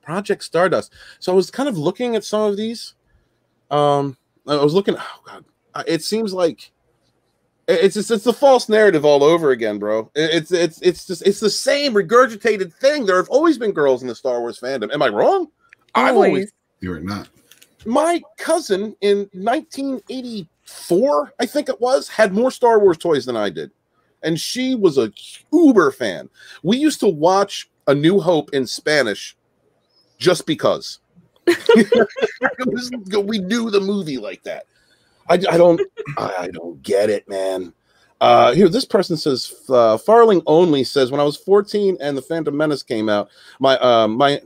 Project Stardust. So I was kind of looking at some of these. I was looking. Oh God, it seems like it's the false narrative all over again, bro. It's the same regurgitated thing. There have always been girls in the Star Wars fandom. Am I wrong? Always. You are not. My cousin in 1984, I think it was, had more Star Wars toys than I did. And she was a uber fan. We used to watch A New Hope in Spanish just because. We knew the movie like that. I don't get it, man. Here, this person says, Farling Only says, when I was 14 and the Phantom Menace came out, my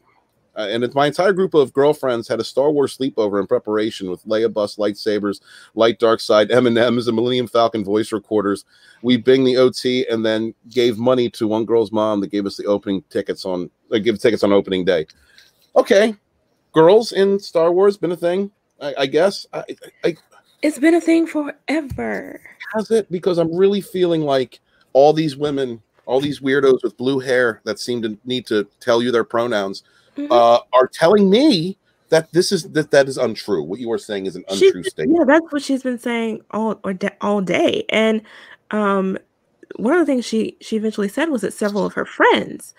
entire group of girlfriends had a Star Wars sleepover in preparation with Leia bust lightsabers, light dark side M&Ms, and Millennium Falcon voice recorders. We binged the OT and then gave money to one girl's mom that gave us the opening tickets on opening day. Okay, girls in Star Wars been a thing, I guess. It's been a thing forever. Has it? Because I'm really feeling like all these women, all these weirdos with blue hair that seem to need to tell you their pronouns, are telling me that that is untrue. What you are saying is an untrue statement. Yeah, that's what she's been saying all day. And one of the things she eventually said was that several of her friends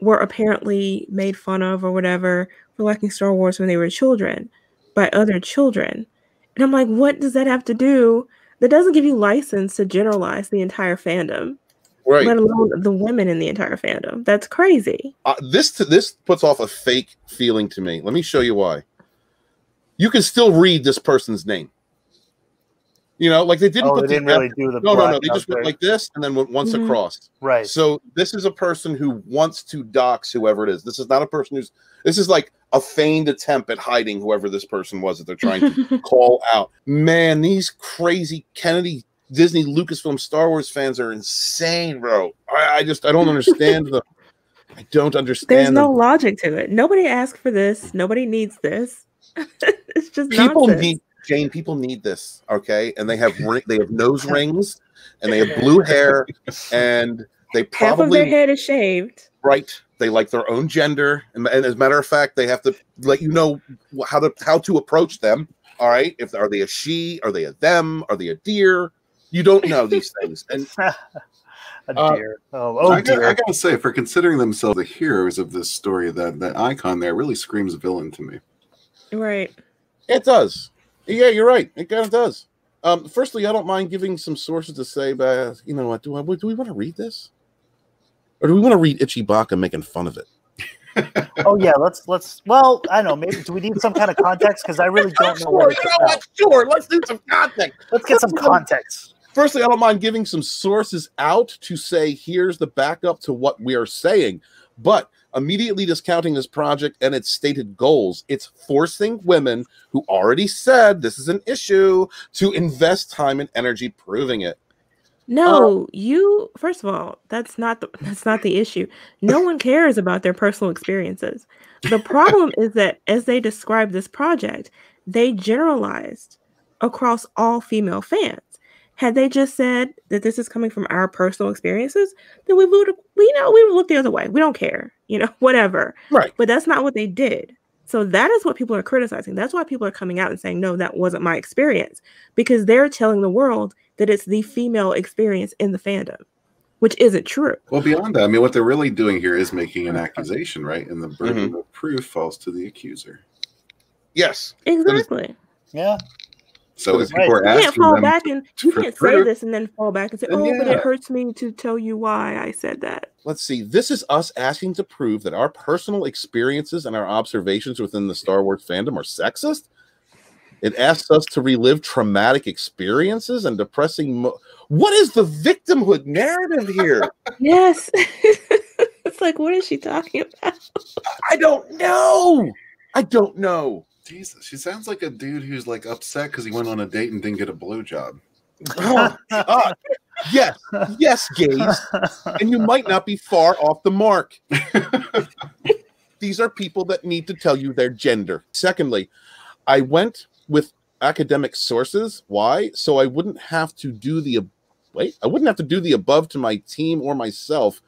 were apparently made fun of or whatever for liking Star Wars when they were children by other children. And I'm like, what does that have to do? That doesn't give you license to generalize the entire fandom. Right. Let alone the women in the entire fandom. That's crazy. This puts off a fake feeling to me. Let me show you why. You can still read this person's name. You know, like they didn't really do the no. They just went like this and then went once across. Right. So this is a person who wants to dox whoever it is. This is not a person this is like a feigned attempt at hiding whoever this person was that they're trying to call out. Man, these crazy Kennedy Disney Lucasfilm Star Wars fans are insane, bro. I don't understand them. I don't understand. There's no logic to it. Nobody asked for this. Nobody needs this. It's just people nonsense. People need this, okay? And they have nose rings, and they have blue hair, and they probably half of their head is shaved. Right. They like their own gender, and as a matter of fact, they have to let you know how to approach them. All right, are they a she? Are they a them? Are they a deer? You don't know these things. And a deer. I gotta say, for considering themselves the heroes of this story, that icon there really screams villain to me. Right. It does. Yeah, you're right. It kind of does. Firstly, I don't mind giving some sources to say, but you know what? Do we want to read this, or do we want to read Ichibaka making fun of it? Oh yeah, let's. Well, I don't know. Maybe do we need some kind of context? Because I really don't know. Sure, sure. Let's do some context. Let's get some context. Firstly, I don't mind giving some sources out to say here's the backup to what we are saying, but immediately discounting this project and its stated goals, it's forcing women who already said this is an issue to invest time and energy proving it. No, first of all, that's not the issue. No one cares about their personal experiences. The problem is that as they describe this project, they generalized across all female fans. Had they just said that this is coming from our personal experiences, then we would look the other way. We don't care, whatever. Right. But that's not what they did. So that is what people are criticizing. That's why people are coming out and saying, no, that wasn't my experience, because they're telling the world that it's the female experience in the fandom, which isn't true. Well, beyond that, I mean, what they're really doing here is making an accusation, right? And the burden of proof falls to the accuser. Yes. Exactly. Yeah. So if people are asking, you can't fall back and you can't say this and then fall back and say, but it hurts me to tell you why I said that. Let's see. This is us asking to prove that our personal experiences and our observations within the Star Wars fandom are sexist. It asks us to relive traumatic experiences and depressing. What is the victimhood narrative here? Yes. It's like, what is she talking about? I don't know. Jesus, she sounds like a dude who's like upset because he went on a date and didn't get a blowjob. Yes, gays, and you might not be far off the mark. These are people that need to tell you their gender. Secondly, I went with academic sources. Why? So I wouldn't have to do the above to my team or myself,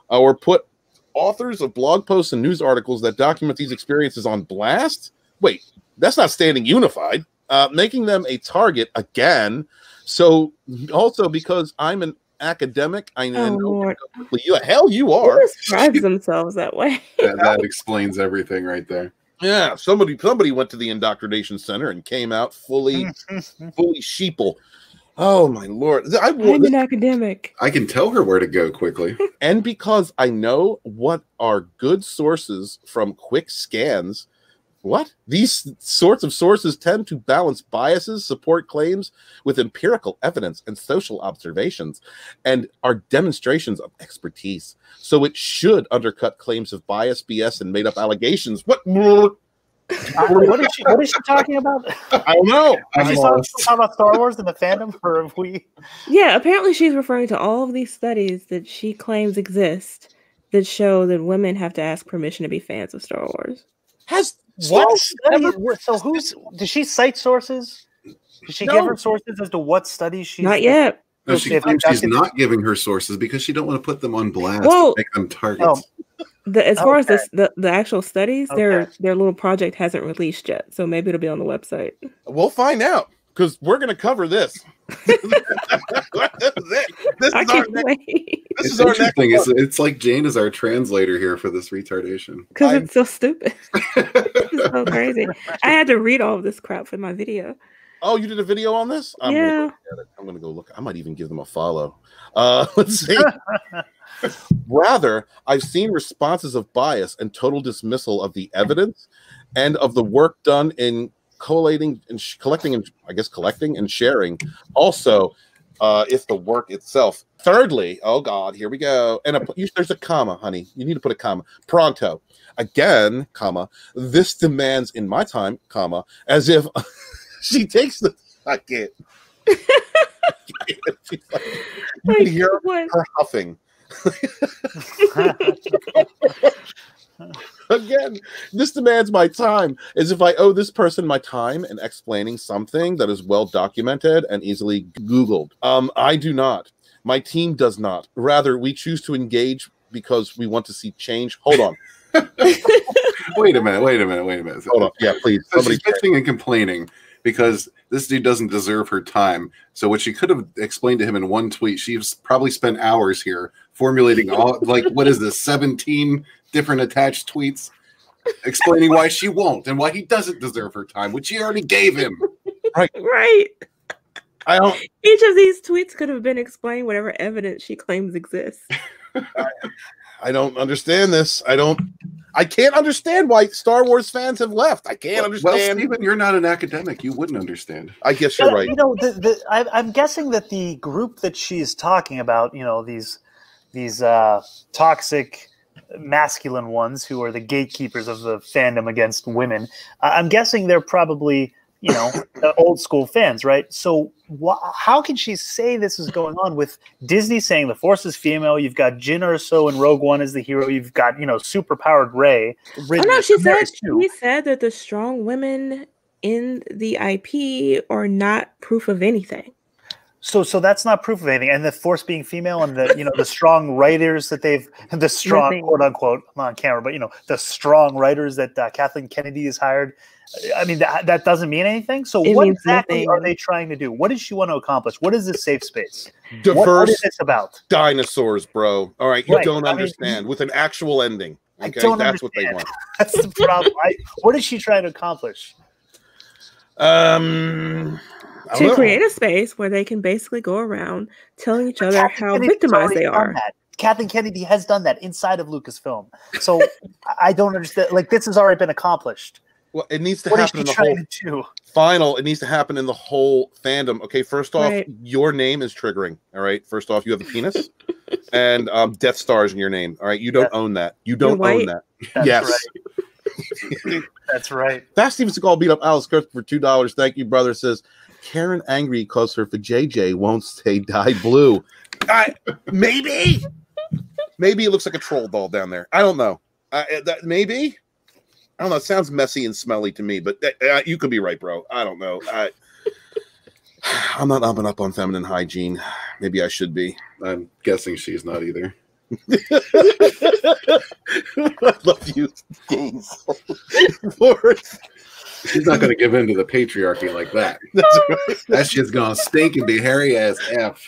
or put authors of blog posts and news articles that document these experiences on blast? Wait, that's not standing unified. Making them a target again. So also because I'm an academic, I know Lord. hell you are. Who describes themselves that way? That explains everything right there. Yeah, somebody went to the indoctrination center and came out fully sheeple. Oh my Lord! I'm an academic. I can tell her where to go quickly. And because I know what are good sources from quick scans, these sorts of sources tend to balance biases, support claims with empirical evidence and social observations, and are demonstrations of expertise. So it should undercut claims of bias, BS, and made-up allegations. What is she talking about? I don't know. Is she talking about Star Wars and the fandom, or have we? Yeah, apparently she's referring to all of these studies that she claims exist that show that women have to ask permission to be fans of Star Wars. What study? So does she cite sources? Does she give her sources as to what studies she's not yet? No, she's not giving her sources because she don't want to put them on blast, make them targets. As far as the actual studies, their little project hasn't released yet, so maybe it'll be on the website. We'll find out because we're going to cover this. This is our next thing. It's like Jane is our translator here for this retardation because it's so stupid. It's so crazy. I had to read all of this crap for my video. Oh, you did a video on this? I'm going to go look. I might even give them a follow. Let's see. Rather, I've seen responses of bias and total dismissal of the evidence and of the work done in collating and collecting and sharing. Also, if the work itself. Thirdly, oh God, here we go. And there's a comma, honey. You need to put a comma. Pronto. Again, comma. This demands in my time, comma, as if she takes the. I can't. She's like, you can hear her huffing. Again, this demands my time, as if I owe this person my time in explaining something that is well documented and easily Googled. I do not. My team does not. Rather, we choose to engage because we want to see change. Hold on. Wait a minute. Hold on. Yeah, please. So she's bitching and complaining because this dude doesn't deserve her time. So what she could have explained to him in one tweet, she's probably spent hours here formulating all, like, what is this, 17 different attached tweets explaining why she won't and why he doesn't deserve her time, which she already gave him. Right. Each of these tweets could have been explained whatever evidence she claims exists. I don't understand this. I can't understand why Star Wars fans have left. I can't understand. Well, Stephen, you're not an academic. You wouldn't understand. I guess you're right. You know, I'm guessing that the group that she's talking about, you know, these toxic masculine ones who are the gatekeepers of the fandom against women, I'm guessing they're probably, you know, old school fans, right? So how can she say this is going on with Disney saying the Force is female? You've got Jyn Erso in Rogue One as the hero. You've got, you know, super powered Rey. She said that the strong women in the IP are not proof of anything. So that's not proof of anything. And the Force being female and the, you know, the strong writers that the strong quote unquote, I'm on camera, but, you know, the strong writers that Kathleen Kennedy has hired. I mean, that doesn't mean anything. So what exactly are they trying to do? What does she want to accomplish? What is this safe space? Diverse what is this about? Dinosaurs, bro. All right. You don't understand. With an actual ending. Okay. That's what they want. That's the problem. What is she trying to accomplish? To create a space where they can basically go around telling each other how victimized they are. Kathleen Kennedy has done that inside of Lucasfilm. So I don't understand. Like, this has already been accomplished. Well, it needs to happen in the whole final. It needs to happen in the whole fandom. Okay, first off, your name is triggering. All right, first off, you have a penis and Death Stars in your name. All right, you don't own that. You don't own that. That's yes, right. That's right. Fast Steven Seagal beat up Alice Kurth for $2. Thank you, brother. Says Karen angry because her for JJ won't stay dyed blue. Maybe it looks like a troll doll down there. I don't know. Maybe. I don't know. It sounds messy and smelly to me, but you could be right, bro. I don't know. I'm not up and up on feminine hygiene. Maybe I should be. I'm guessing she's not either. I love you, gays. Fourth, She's not going to give in to the patriarchy like that. that's right. That shit's going to stink and be hairy as F.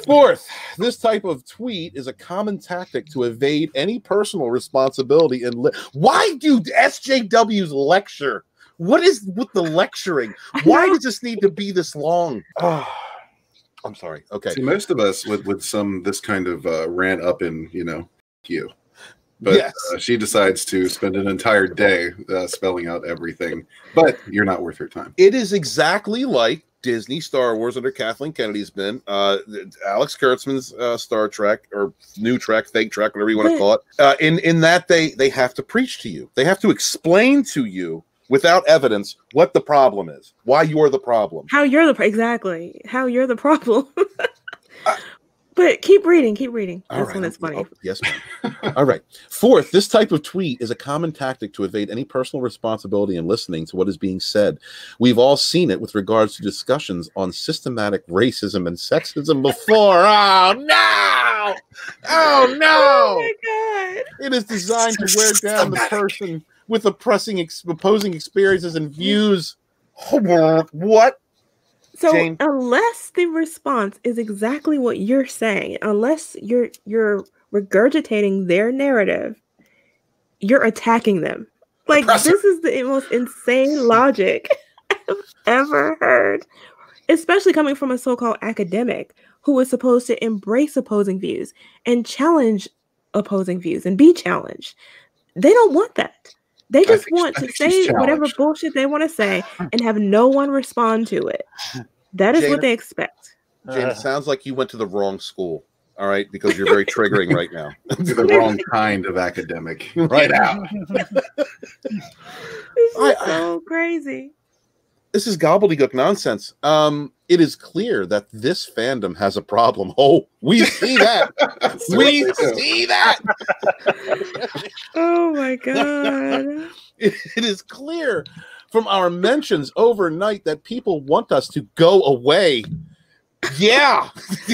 Fourth, this type of tweet is a common tactic to evade any personal responsibility. Why do SJWs lecture? What is with the lecturing? Why does this need to be this long? Oh, I'm sorry. Okay. See, most of us with this kind of rant up in, you. But Yes. She decides to spend an entire day spelling out everything. But you're not worth her time. It is exactly like Disney Star Wars under Kathleen Kennedy's been, Alex Kurtzman's Star Trek or New Trek, Fake Trek, whatever you want to call it. In that they have to preach to you. They have to explain to you without evidence what the problem is, why you're the problem. How you're the problem. But keep reading. This one is funny. Oh, yes, ma'am. All right. Fourth, this type of tweet is a common tactic to evade any personal responsibility in listening to what is being said. We've all seen it with regards to discussions on systematic racism and sexism before. Oh, no! Oh, no! Oh, my God. It is designed to wear down the person with opposing experiences and views. What? So Jane. unless the response is exactly what you're saying, unless you're regurgitating their narrative, you're attacking them. Like, this is the most insane logic I've ever heard, especially coming from a so-called academic who is supposed to embrace opposing views and challenge opposing views and be challenged. They don't want that. They just want to say whatever bullshit they want to say and have no one respond to it. That is what they expect. Jane, it sounds like you went to the wrong school. All right, because you're very triggering right now. You're the wrong kind of academic. Right out. This is so crazy. This is gobbledygook nonsense. It is clear that this fandom has a problem. Oh, we see that. We see that. Oh my God. It is clear from our mentions overnight that people want us to go away. Yeah.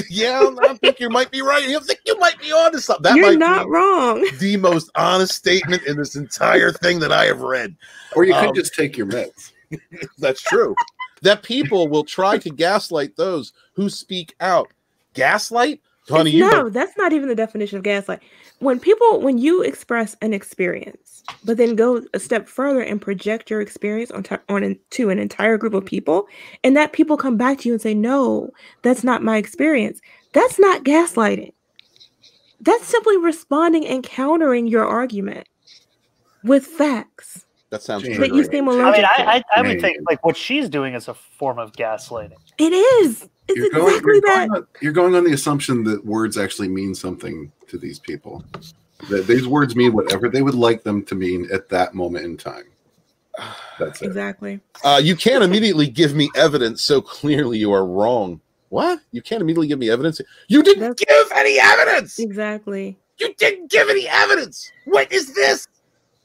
Yeah, I think you might be right. I think you might be onto something. You're not wrong. The most honest statement in this entire thing that I have read. Or you could just take your meds. That's true. That people will try to gaslight those who speak out. Gaslight? Honey, that's not even the definition of gaslight. When you express an experience, but then go a step further and project your experience onto an entire group of people, and that people come back to you and say, no, that's not my experience. That's not gaslighting. That's simply responding and countering your argument with facts. That sounds Jane, that you seem allergic to. I would think like what she's doing is a form of gaslighting. It is. It's exactly that. You're going on the assumption that words actually mean something to these people. That these words mean whatever they would like them to mean at that moment in time. That's it. Exactly. You can't immediately give me evidence so clearly you are wrong. What? You can't immediately give me evidence? You didn't give any evidence! Exactly. You didn't give any evidence! What is this?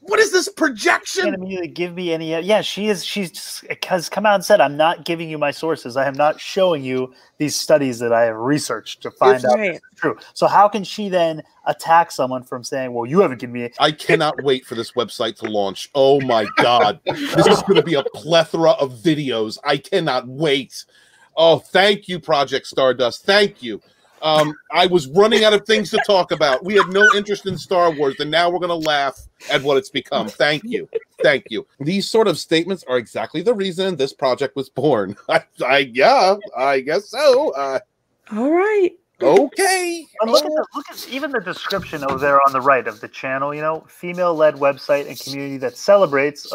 What is this projection? Can't immediately give me any. Yeah, she's has come out and said, "I'm not giving you my sources. I am not showing you these studies that I have researched to find out if it's true." So how can she then attack someone from saying, "Well, you haven't given me"? I cannot wait for this website to launch. Oh my God, this is going to be a plethora of videos. I cannot wait. Oh, thank you, Project Stardust. Thank you. I was running out of things to talk about. We had no interest in Star Wars, and now we're going to laugh at what it's become. Thank you. Thank you. These sort of statements are exactly the reason this project was born. Yeah, I guess so. All right. Okay. Look at even the description over there on the right of the channel, female-led website and community that celebrates...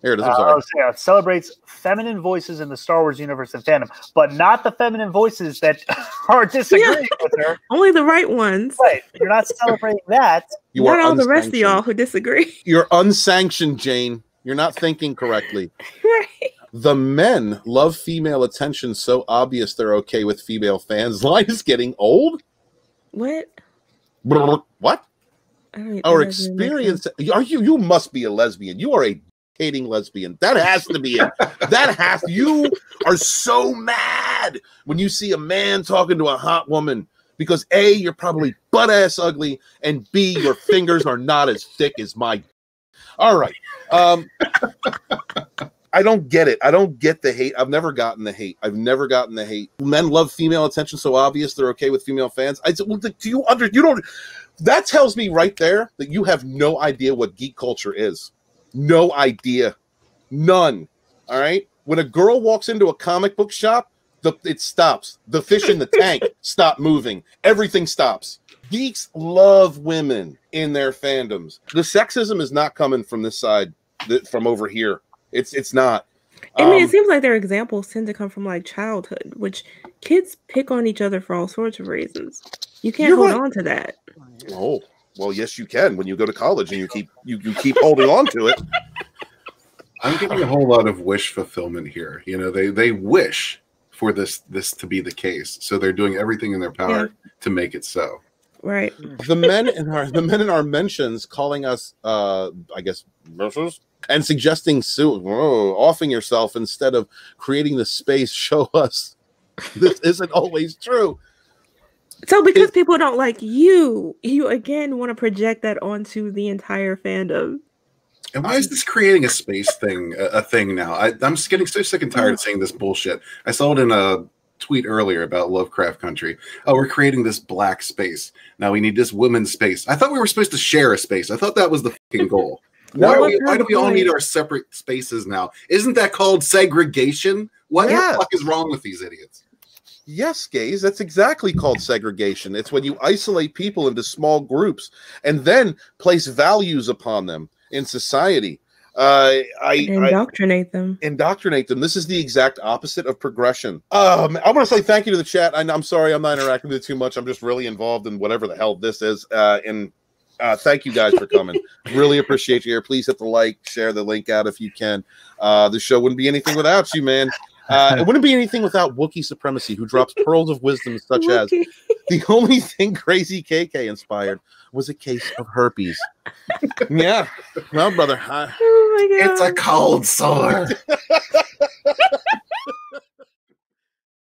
Here it is. I'm sorry. Celebrates feminine voices in the Star Wars universe and fandom, but not the feminine voices that are disagreeing with her. Only the right ones. Right. You're not celebrating that. Not all the rest of y'all who disagree. You're unsanctioned, Jane. You're not thinking correctly. Right. The men love female attention so obvious they're okay with female fans. Line is getting old? What? What? Our experience. You must be a lesbian. You are a hating lesbian. That has to be it. You are so mad when you see a man talking to a hot woman. because A, you're probably butt ass ugly, and B, your fingers are not as thick as my. All right. I don't get it. I don't get the hate. I've never gotten the hate. Men love female attention, so obvious they're okay with female fans. I said, well, do you don't. That tells me right there that you have no idea what geek culture is. No idea. None. All right. When a girl walks into a comic book shop, it stops. The fish in the tank stop moving. Everything stops. Geeks love women in their fandoms. The sexism is not coming from this side, from over here. It's not. I mean, it seems like their examples tend to come from like childhood, which kids pick on each other for all sorts of reasons. You can't hold on to that. Oh, well, yes, you can when you go to college and you keep holding on to it. I'm getting a whole lot of wish fulfillment here. You know, they wish for this to be the case, so they're doing everything in their power to make it so. Right. The men in our mentions calling us, I guess, versus, and suggesting offing yourself instead of creating the space. Show us this isn't always true. So because people don't like you again want to project that onto the entire fandom. And why is this creating a space thing a thing now? I'm just getting so sick and tired of seeing this bullshit. I saw it in a tweet earlier about Lovecraft Country. Oh, we're creating this black space. Now we need this women's space. I thought we were supposed to share a space. I thought that was the fucking goal. Why do we all need our separate spaces now? Isn't that called segregation? What the fuck is wrong with these idiots? Yes, gays, that's exactly called segregation. It's when you isolate people into small groups and then place values upon them in society. Indoctrinate them. This is the exact opposite of progression. I want to say thank you to the chat. I'm sorry I'm not interacting with it too much. I'm just really involved in whatever the hell this is. Thank you guys for coming. Really appreciate you here. Please hit the like, share the link out if you can. The show wouldn't be anything without you, man. It wouldn't be anything without Wookiee Supremacy, who drops pearls of wisdom such as the only thing Crazy KK inspired was a case of herpes. Yeah. Well, brother. Oh my God. It's a cold sore.